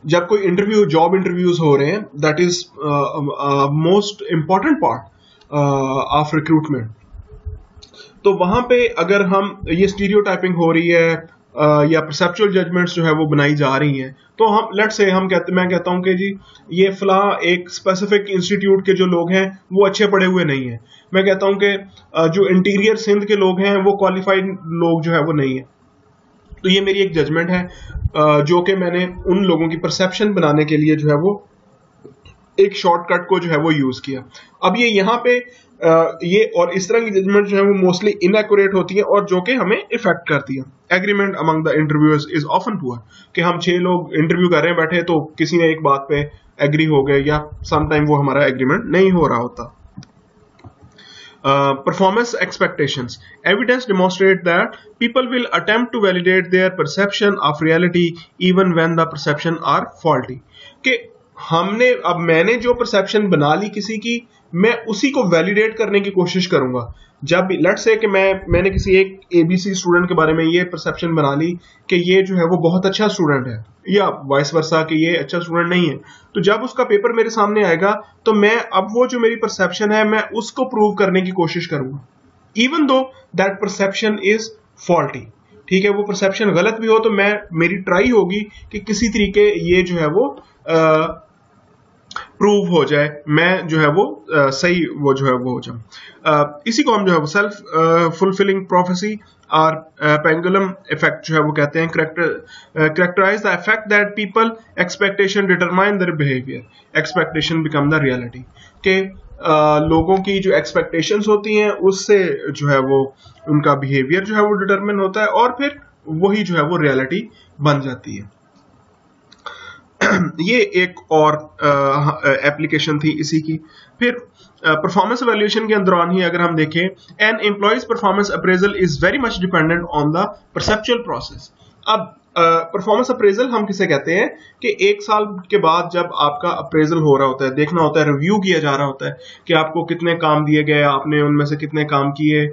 Speaker 1: जब कोई इंटरव्यू, जॉब इंटरव्यूज हो रहे हैं, that is most important part, of recruitment. तो वहां पे अगर हम ये स्टीरियोटाइपिंग हो रही है या परसेप्चुअल जजमेंट्स जो है वो बनाई जा रही हैं, तो हम लेट्स से मैं कहता हूं कि जी ये फला एक स्पेसिफिक इंस्टीट्यूट के जो लोग हैं वो अच्छे पढ़े हुए नहीं हैं, मैं कहता हूं कि जो इंटीरियर सिंध के लोग हैं वो क्वालिफाइड लोग जो है वो नहीं है। तो ये मेरी एक जजमेंट है जो कि मैंने उन लोगों की परसेप्शन बनाने के लिए जो है वो एक शॉर्टकट को जो है वो यूज किया। अब ये यहाँ पे ये और इस तरह की जजमेंट जो है वो मोस्टली इनएक्यूरेट होती है और जो कि हमें इफेक्ट करती है। Agreement among the interviewers is often poor, कि हम 6 लोग इंटरव्यू कर रहे हैं बैठे, तो किसी ने एक बात पे एग्री हो गए या समटाइम वो हमारा एग्रीमेंट नहीं हो रहा होता। Performance expectations. Evidence demonstrate that people will attempt to validate their perception of reality even when the perception are faulty. कि अब मैंने जो परसेप्शन बना ली किसी की, मैं उसी को वैलिडेट करने की कोशिश करूंगा। जब लेट्स से कि मैंने किसी एक एबीसी स्टूडेंट के बारे में ये परसेप्शन बना ली कि ये जो है वो बहुत अच्छा स्टूडेंट है, या वाइस वर्सा कि ये अच्छा स्टूडेंट नहीं है, तो जब उसका पेपर मेरे सामने आएगा तो मैं अब वो जो मेरी परसेप्शन है मैं उसको प्रूव करने की कोशिश करूंगा, even though that perception is faulty. ठीक है, वो परसेप्शन गलत भी हो तो मेरी ट्राई होगी कि किसी तरीके ये जो है वो प्रूव हो जाए, मैं जो है वो सही वो जो है वो हो जाऊं। इसी को हम जो है वो सेल्फ फुलफिलिंग प्रोफेसी और पेंडुलम इफेक्ट जो है वो कहते हैं। Characterize the effect that people expectation determine their behaviour, expectation become the reality. के लोगों की जो एक्सपेक्टेशंस होती हैं उससे जो है वो उनका बिहेवियर जो है वो डिटरमिन होता है और फिर वही जो है वो रियलिटी बन जाती है। ये एक और एप्लीकेशन थी इसी की। फिर परफॉर्मेंस एवेल्यूएशन के दौरान ही अगर हम देखें, an employees performance appraisal is very much dependent on the perceptual process. अब परफॉर्मेंस अप्रेजल हम किसे कहते हैं कि 1 साल के बाद जब आपका अप्रेजल हो रहा होता है, देखना होता है, रिव्यू किया जा रहा होता है कि आपको कितने काम दिए गए, आपने उनमें से कितने काम किए,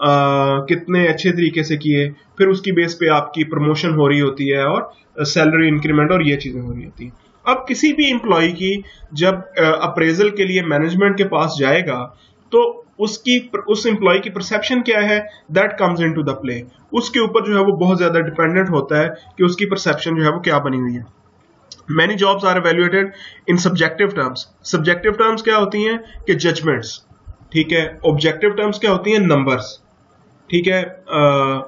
Speaker 1: कितने अच्छे तरीके से किए, फिर उसकी बेस पे आपकी प्रमोशन हो रही होती है और सैलरी इंक्रीमेंट और ये चीजें हो रही होती हैं। अब किसी भी एम्प्लॉय की जब अप्रेजल के लिए मैनेजमेंट के पास जाएगा तो उस एम्प्लॉय की परसेप्शन क्या है, that comes into the play. उसके ऊपर जो है वो बहुत ज्यादा डिपेंडेंट होता है कि उसकी परसेप्शन जो है वो क्या बनी हुई है। Many jobs are evaluated in subjective terms. Subjective terms क्या होती हैं कि जजमेंट्स, ठीक है। ऑब्जेक्टिव टर्म्स क्या होती हैं, नंबर्स, ठीक है।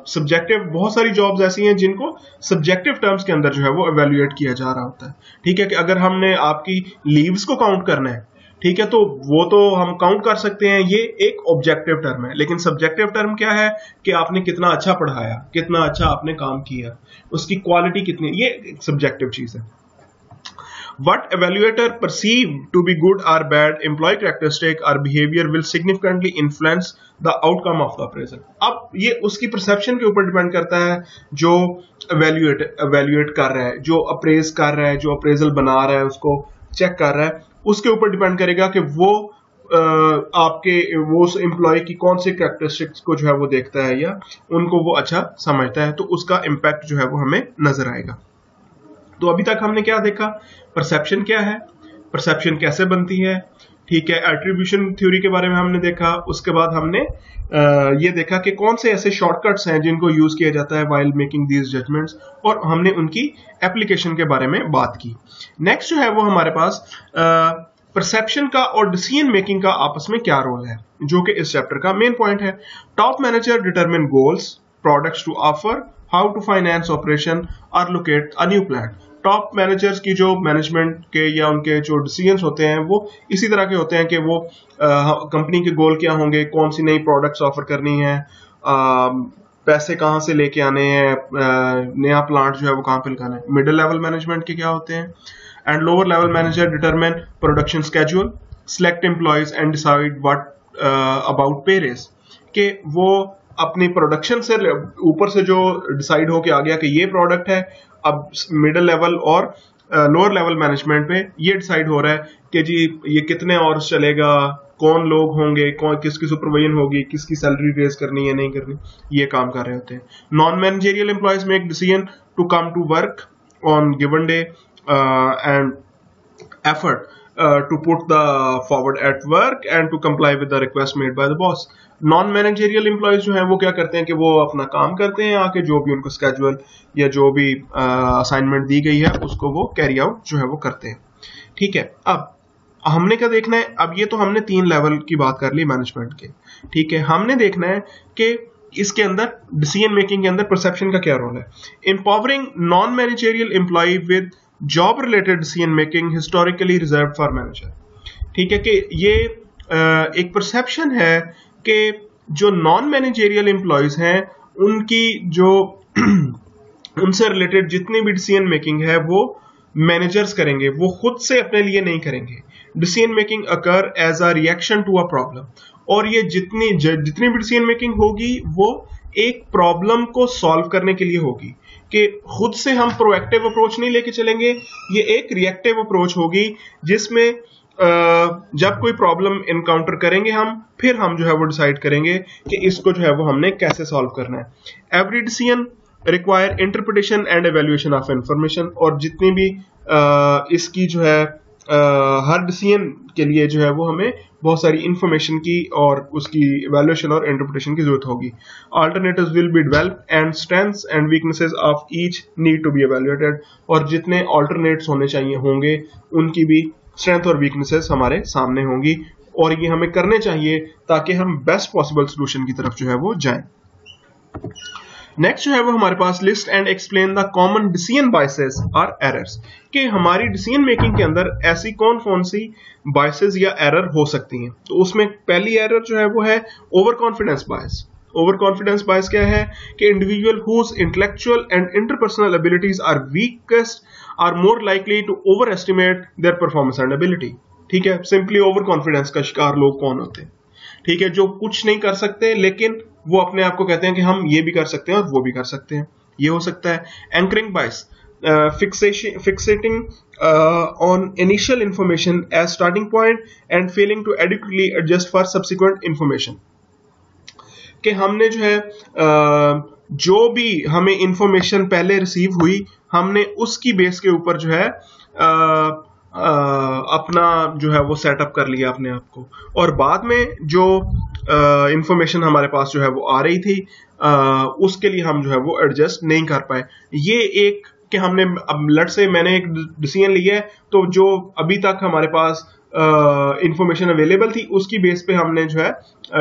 Speaker 1: सब्जेक्टिव बहुत सारी जॉब्स ऐसी हैं जिनको सब्जेक्टिव टर्म्स के अंदर जो है वो इवैल्यूएट किया जा रहा होता है। ठीक है, कि अगर हमने आपकी लीव्स को काउंट करना है, ठीक है, तो वो तो हम काउंट कर सकते हैं, ये एक ऑब्जेक्टिव टर्म है। लेकिन सब्जेक्टिव टर्म क्या है कि आपने कितना अच्छा पढ़ाया, कितना अच्छा आपने काम किया, उसकी क्वालिटी कितनी, ये सब्जेक्टिव चीज है। What evaluator perceive to be good or bad employee characteristic or behavior will significantly influence the outcome of the appraisal. अब ये उसकी परसेप्शन के ऊपर डिपेंड करता है जो evaluate कर रहा है, जो अप्रेज कर रहा है, जो अप्रेजल बना रहा है, उसको चेक कर रहा है, उसके ऊपर डिपेंड करेगा कि वो आपके वो एम्प्लॉय की कौन सी कैरेक्टरिस्टिक्स को जो है वो देखता है या उनको वो अच्छा समझता है, तो उसका इम्पैक्ट जो है वो हमें नजर आएगा। तो अभी तक हमने क्या देखा, परसेप्शन क्या है, परसेप्शन कैसे बनती है, ठीक है। एट्रीब्यूशन थ्योरी के बारे में हमने देखा। उसके बाद हमने ये देखा कि कौन से ऐसे शॉर्टकट्स हैं जिनको यूज किया जाता है व्हाइल मेकिंग दीज जजमेंट्स, और हमने उनकी एप्लीकेशन के बारे में बात की। नेक्स्ट जो है वो हमारे पास परसेप्शन का और डिसीजन मेकिंग का आपस में क्या रोल है, जो कि इस चैप्टर का मेन पॉइंट है। Top manager determine goals, products to offer, how to finance operation और locate a new plan. Top managers की जो मैनेजमेंट के या उनके जो डिसीजंस होते हैं वो इसी तरह के होते हैं कि वो कंपनी के गोल क्या होंगे, कौन सी नई प्रोडक्ट्स ऑफर करनी है, पैसे कहाँ से लेके आने हैं, नया प्लांट जो है वो कहाँ पे लगाना है। मिडिल लेवल मैनेजमेंट के क्या होते हैं, and lower level manager determine production schedule, select employees and decide what about पे रेस। के वो अपनी प्रोडक्शन से ऊपर से जो डिसाइड हो के आ गया कि ये प्रोडक्ट है, अब मिडिल लेवल और लोअर लेवल मैनेजमेंट पे ये डिसाइड हो रहा है कि जी ये कितने आवर्स चलेगा, कौन लोग होंगे, कौन किसकी सुपरविजन होगी, किसकी सैलरी रेज करनी है नहीं करनी, ये काम कर रहे होते हैं। Non managerial employees make decision to come to work on given day and effort. to put the forward at work and to comply with the request made by the boss. Non managerial employees जो है वो क्या करते हैं कि वो अपना काम करते हैं आके, जो भी उनको स्केड्यूल या जो भी असाइनमेंट दी गई है उसको वो कैरी आउट जो है वो करते हैं। ठीक है, अब हमने क्या देखना है, अब ये तो हमने 3 लेवल की बात कर ली मैनेजमेंट के। ठीक है, हमने देखना है कि इसके अंदर डिसीजन मेकिंग के अंदर परसेप्शन का क्या रोल है। Empowering non managerial employee with job related decision making historically reserve for manager. ठीक है, कि ये एक परसेप्शन है कि जो नॉन मैनेजरियल एम्प्लॉयज हैं उनकी जो उनसे रिलेटेड जितनी भी डिसीजन मेकिंग है वो मैनेजर्स करेंगे, वो खुद से अपने लिए नहीं करेंगे। Decision making occur as a reaction to a problem, और ये जितनी भी डिसीजन मेकिंग होगी वो एक प्रॉब्लम को सॉल्व करने के लिए होगी, कि खुद से हम प्रोएक्टिव अप्रोच नहीं लेके चलेंगे, ये एक रिएक्टिव अप्रोच होगी जिसमें जब कोई प्रॉब्लम इनकाउंटर करेंगे हम, फिर हम जो है वो डिसाइड करेंगे कि इसको जो है वो हमने कैसे सॉल्व करना है। Every decision require interpretation and evaluation of information, और जितनी भी इसकी जो है हर डिसीजन के लिए जो है वो हमें बहुत सारी इंफॉर्मेशन की और उसकी इवैल्यूएशन और इंटरप्रिटेशन की जरूरत होगी। Alternatives will be developed and strengths and weaknesses of each need to be evaluated, और जितने अल्टरनेट्स होने चाहिए होंगे उनकी भी स्ट्रेंथ और वीकनेसेस हमारे सामने होंगी, और ये हमें करने चाहिए ताकि हम बेस्ट पॉसिबल सोल्यूशन की तरफ जो है वो जाएं। नेक्स्ट जो है वो हमारे पास list and explain the common decision biases और एरर्स, कि हमारी डिसीजन मेकिंग के अंदर ऐसी कौन कौन सी बायसेस या एरर हो सकती हैं। तो उसमें पहली एरर जो है वो है overconfidence bias. Overconfidence bias क्या है कि individual whose intellectual and interpersonal abilities are weakest are more likely to overestimate their performance and ability. ठीक है, सिंपली ओवर कॉन्फिडेंस का शिकार लोग कौन होते हैं? ठीक है, जो कुछ नहीं कर सकते लेकिन वो अपने आप को कहते हैं कि हम ये भी कर सकते हैं और वो भी कर सकते हैं, ये हो सकता है। Anchoring bias, fixating on initial information as starting point and failing to adequately adjust for subsequent information, कि हमने जो है जो भी हमें इंफॉर्मेशन पहले रिसीव हुई हमने उसकी बेस के ऊपर जो है अपना जो है वो सेटअप कर लिया अपने आप को, और बाद में जो इंफॉर्मेशन हमारे पास जो है वो आ रही थी उसके लिए हम जो है वो एडजस्ट नहीं कर पाए। ये एक कि हमने अब लट से मैंने एक डिसीजन लिया है, तो जो अभी तक हमारे पास इंफॉर्मेशन अवेलेबल थी उसकी बेस पे हमने जो है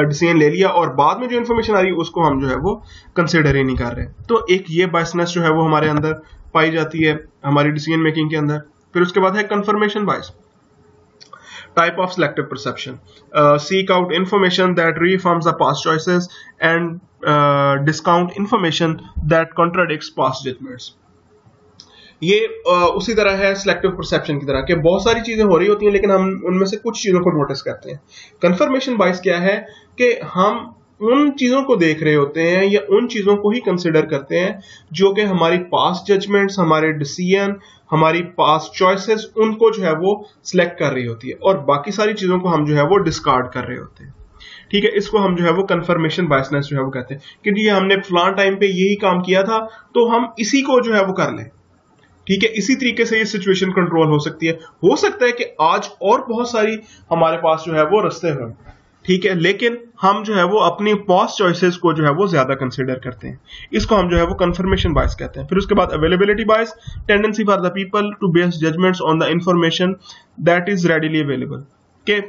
Speaker 1: डिसीजन ले लिया, और बाद में जो इंफॉर्मेशन आ रही है उसको हम जो है वो कंसिडर ही नहीं कर रहे। तो एक ये बायसनेस जो है वो हमारे अंदर पाई जाती है हमारी डिसीजन मेकिंग के अंदर। फिर उसके बाद है confirmation bias, type of selective perception, seek out information that reaffirms the past choices and discount information that contradicts past judgments. ये उसी तरह है सिलेक्टिव परसेप्शन की तरह, कि बहुत सारी चीजें हो रही होती हैं लेकिन हम उनमें से कुछ चीजों को नोटिस करते हैं। कंफर्मेशन बायस क्या है कि हम उन चीजों को देख रहे होते हैं या उन चीजों को ही कंसिडर करते हैं जो कि हमारी पास्ट जजमेंट्स, हमारे डिसीजन, हमारी पास्ट चॉइसेस उनको जो है वो सिलेक्ट कर रही होती है, और बाकी सारी चीजों को हम जो है वो डिस्कार्ड कर रहे होते हैं। ठीक है, इसको हम जो है वो कंफर्मेशन बायसनेस जो है वो कहते हैं कि ये हमने फलां टाइम पे यही काम किया था तो हम इसी को जो है वो कर लें। ठीक है, इसी तरीके से ये सिचुएशन कंट्रोल हो सकती है। हो सकता है कि आज और बहुत सारी हमारे पास जो है वो रास्ते हों, ठीक है, लेकिन हम जो है वो अपनी पास्ट चॉइसेस को जो है वो ज्यादा कंसीडर करते हैं, इसको हम जो है वो कंफर्मेशन बायस कहते हैं। फिर उसके बाद availability bias, tendency for the people to base judgments on the information that is readily available, के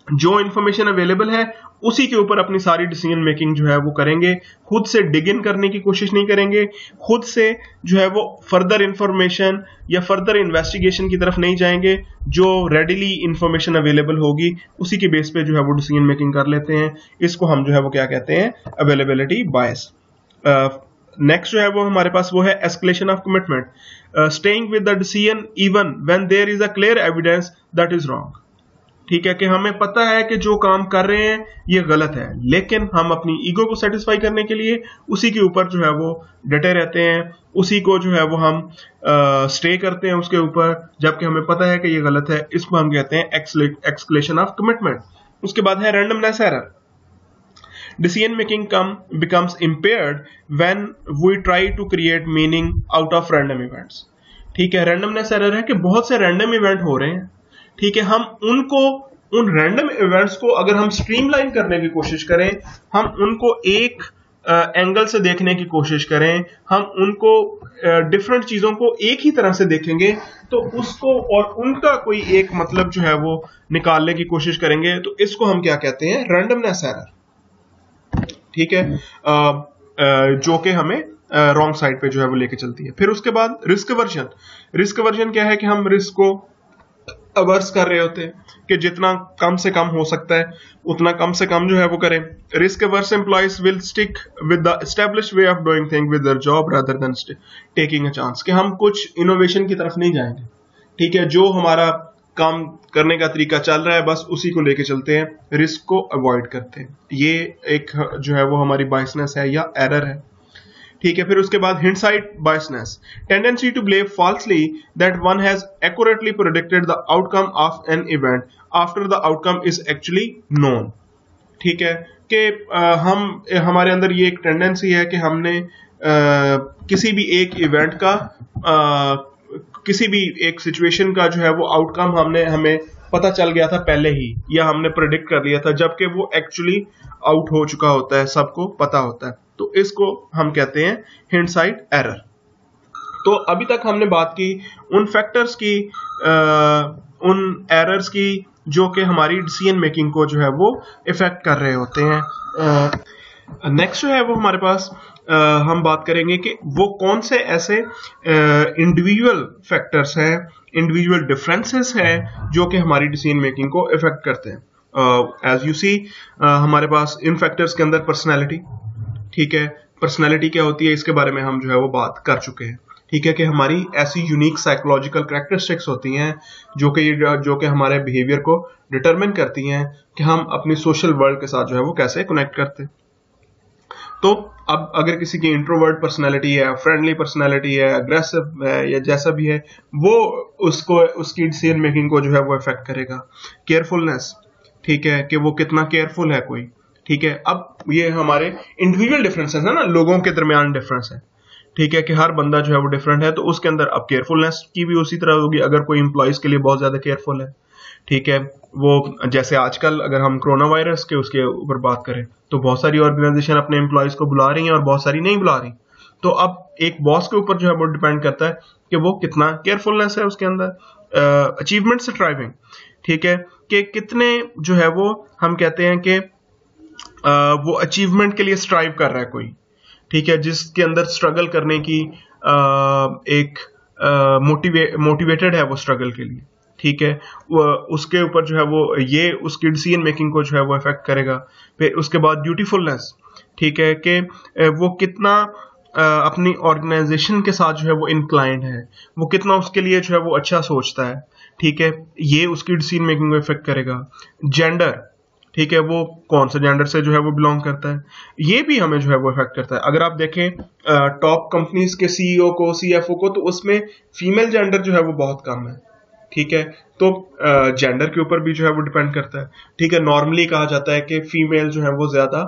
Speaker 1: जो इंफॉर्मेशन अवेलेबल है उसी के ऊपर अपनी सारी डिसीजन मेकिंग जो है वो करेंगे, खुद से डिग इन करने की कोशिश नहीं करेंगे, खुद से जो है वो फर्दर इंफॉर्मेशन या फर्दर इन्वेस्टिगेशन की तरफ नहीं जाएंगे, जो रेडिली इंफॉर्मेशन अवेलेबल होगी उसी के बेस पे जो है वो डिसीजन मेकिंग कर लेते हैं। इसको हम जो है वो क्या कहते हैं, अवेलेबिलिटी बायस। नेक्स्ट जो है वो हमारे पास वो है escalation of commitment, staying with the decision even when there is a clear evidence that is wrong. ठीक है, कि हमें पता है कि जो काम कर रहे हैं ये गलत है, लेकिन हम अपनी ईगो को सेटिस्फाई करने के लिए उसी के ऊपर जो है वो डटे रहते हैं, उसी को जो है वो हम स्टे करते हैं उसके ऊपर, जबकि हमें पता है कि ये गलत है। इसको हम कहते हैं एक्सक्लेशन ऑफ कमिटमेंट। उसके बाद है randomness error, decision making becomes impaired when we try to create meaning out of random events। ठीक है, रैंडमनेस एरर है कि बहुत से रैंडम इवेंट हो रहे हैं, ठीक है, हम उनको उन रैंडम इवेंट्स को अगर हम स्ट्रीमलाइन करने की कोशिश करें, हम उनको एक एंगल से देखने की कोशिश करें, हम उनको डिफरेंट चीजों को एक ही तरह से देखेंगे, तो उसको और उनका कोई एक मतलब जो है वो निकालने की कोशिश करेंगे, तो इसको हम क्या कहते हैं, रैंडमनेस एरर। ठीक है, जो कि हमें रॉन्ग साइड पे जो है वो लेके चलती है। फिर उसके बाद रिस्क अवर्जन। रिस्क अवर्जन क्या है कि हम रिस्क को अवर्स कर रहे होते हैं कि जितना कम से कम हो सकता है उतना कम से कम जो है वो करें। Risk averse employees will stick with the established way of doing thing with their job rather than taking a chance, कि हम कुछ इनोवेशन की तरफ नहीं जाएंगे। ठीक है, जो हमारा काम करने का तरीका चल रहा है बस उसी को लेके चलते हैं, रिस्क को अवॉइड करते हैं। ये एक जो है वो हमारी बायसनेस है या एरर है। ठीक है, फिर उसके बाद hindsight biasness, tendency to believe falsely that one has accurately predicted the outcome of an event after the outcome is actually known. ठीक है, कि हमारे अंदर ये एक टेंडेंसी है कि हमने किसी भी एक इवेंट का किसी भी एक सिचुएशन का जो है वो आउटकम हमें पता चल गया था पहले ही, या हमने प्रेडिक्ट कर लिया था, जबकि वो एक्चुअली आउट हो चुका होता है, सबको पता होता है। तो इसको हम कहते हैं हिंडसाइट एरर। तो अभी तक हमने बात की उन फैक्टर्स की, उन एरर्स की जो कि हमारी डिसीजन मेकिंग को जो है वो इफेक्ट कर रहे होते हैं। नेक्स्ट जो है वो हमारे पास हम बात करेंगे कि वो कौन से ऐसे इंडिविजुअल फैक्टर्स हैं, इंडिविजुअल डिफरेंसेस हैं जो कि हमारी डिसीजन मेकिंग को इफेक्ट करते हैं। एज यू सी हमारे पास इन फैक्टर्स के अंदर पर्सनैलिटी। ठीक है, पर्सनैलिटी क्या होती है इसके बारे में हम जो है वो बात कर चुके हैं। ठीक है, कि हमारी ऐसी यूनिक साइकोलॉजिकल कैरेक्टरिस्टिक्स होती हैं जो कि हमारे बिहेवियर को डिटरमिन करती हैं कि हम अपनी सोशल वर्ल्ड के साथ जो है वो कैसे कनेक्ट करते हैं। तो अब अगर किसी की इंट्रोवर्ट पर्सनैलिटी है, फ्रेंडली पर्सनैलिटी है, अग्रेसिव है या जैसा भी है, वो उसकी डिसीजन मेकिंग को जो है वो इफेक्ट करेगा। केयरफुलनेस, ठीक है, कि वो कितना केयरफुल है कोई। ठीक है, अब ये हमारे इंडिविजुअल डिफरेंसेस है ना, लोगों के दरमियान डिफरेंस है। ठीक है, कि हर बंदा जो है वो डिफरेंट है, तो उसके अंदर अब केयरफुलनेस की भी उसी तरह होगी। अगर कोई इंप्लॉइज के लिए बहुत ज्यादा केयरफुल है, ठीक है, वो जैसे आजकल अगर हम कोरोना वायरस के उसके ऊपर बात करें तो बहुत सारी ऑर्गेनाइजेशन अपने एम्प्लॉइज को बुला रही हैं और बहुत सारी नहीं बुला रही। तो अब एक बॉस के ऊपर जो है वो डिपेंड करता है कि वो कितना केयरफुलनेस है उसके अंदर। अचीवमेंट स्ट्राइविंग, ठीक है, कि कितने जो है वो हम कहते हैं कि वो अचीवमेंट के लिए स्ट्राइव कर रहा है कोई। ठीक है, जिसके अंदर स्ट्रगल करने की एक मोटिवेटेड है वो स्ट्रगल के लिए। ठीक है, उसके ऊपर जो है वो ये उसकी डिसीजन मेकिंग को जो है वो इफेक्ट करेगा। फिर उसके बाद ड्यूटीफुलनेस, ठीक है, कि वो कितना अपनी ऑर्गेनाइजेशन के साथ जो है वो इंक्लाइंड है, वो कितना उसके लिए जो है वो अच्छा सोचता है। ठीक है, ये उसकी डिसीजन मेकिंग को इफेक्ट करेगा। जेंडर, ठीक है, वो कौन सा जेंडर से जो है वो बिलोंग करता है, ये भी हमें जो है वो इफेक्ट करता है। अगर आप देखें टॉप कंपनीज के सीईओ को, सीएफओ को, तो उसमें फीमेल जेंडर जो है वो बहुत कम है। ठीक है, तो जेंडर के ऊपर भी जो है वो डिपेंड करता है। ठीक है, नॉर्मली कहा जाता है कि फीमेल जो है वो ज्यादा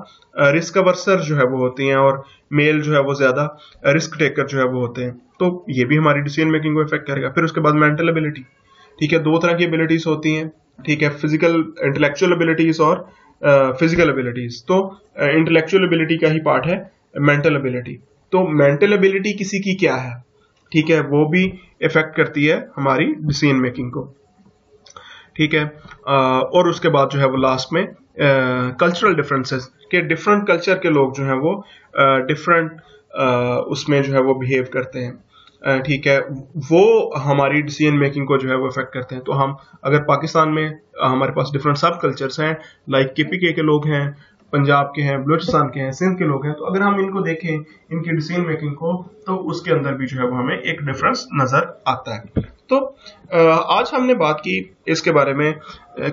Speaker 1: रिस्क अवर्सर जो है वो होती हैं और मेल जो है वो ज्यादा रिस्क टेकर जो है वो होते हैं। तो ये भी हमारी डिसीजन मेकिंग को इफेक्ट करेगा। फिर उसके बाद मेंटल एबिलिटी, ठीक है, दो तरह की एबिलिटीज होती हैं। ठीक है, फिजिकल इंटेलेक्चुअल एबिलिटीज और फिजिकल एबिलिटीज। तो इंटेलेक्चुअल एबिलिटी का ही पार्ट है मेंटल एबिलिटी। तो मेंटल एबिलिटी किसी की क्या है, ठीक है, वो भी इफेक्ट करती है हमारी डिसीजन मेकिंग को। ठीक है, और उसके बाद जो है वो लास्ट में कल्चरल डिफरेंसेस, के डिफरेंट कल्चर के लोग जो है वो डिफरेंट उसमें जो है वो बिहेव करते हैं। ठीक है, वो हमारी डिसीजन मेकिंग को जो है वो इफेक्ट करते हैं। तो हम अगर पाकिस्तान में हमारे पास डिफरेंट सब कल्चर्स हैं, लाइक केपीके के लोग हैं, पंजाब के हैं, बलूचिस्तान के हैं, सिंध के लोग हैं, तो अगर हम इनको देखें इनकी डिसीजन मेकिंग को, तो उसके अंदर भी जो है वो हमें एक डिफरेंस नजर आता है। तो आज हमने बात की इसके बारे में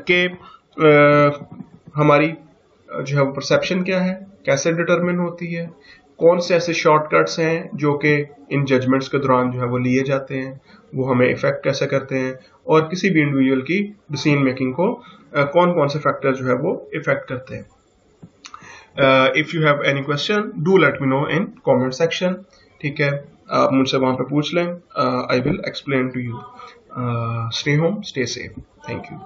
Speaker 1: कि हमारी जो है वो परसेप्शन क्या है, कैसे डिटरमिन होती है, कौन से ऐसे शॉर्टकट्स हैं जो कि इन जजमेंट्स के दौरान जो है वो लिए जाते हैं, वो हमें इफेक्ट कैसे करते हैं, और किसी भी इंडिविजुअल की डिसीजन मेकिंग को कौन कौन से फैक्टर जो है वो इफेक्ट करते हैं। If you have any question do let me know in comment section. ठीक है, आप मुझसे वहां पे पूछ लें, I will explain to you. Stay home, stay safe. Thank you.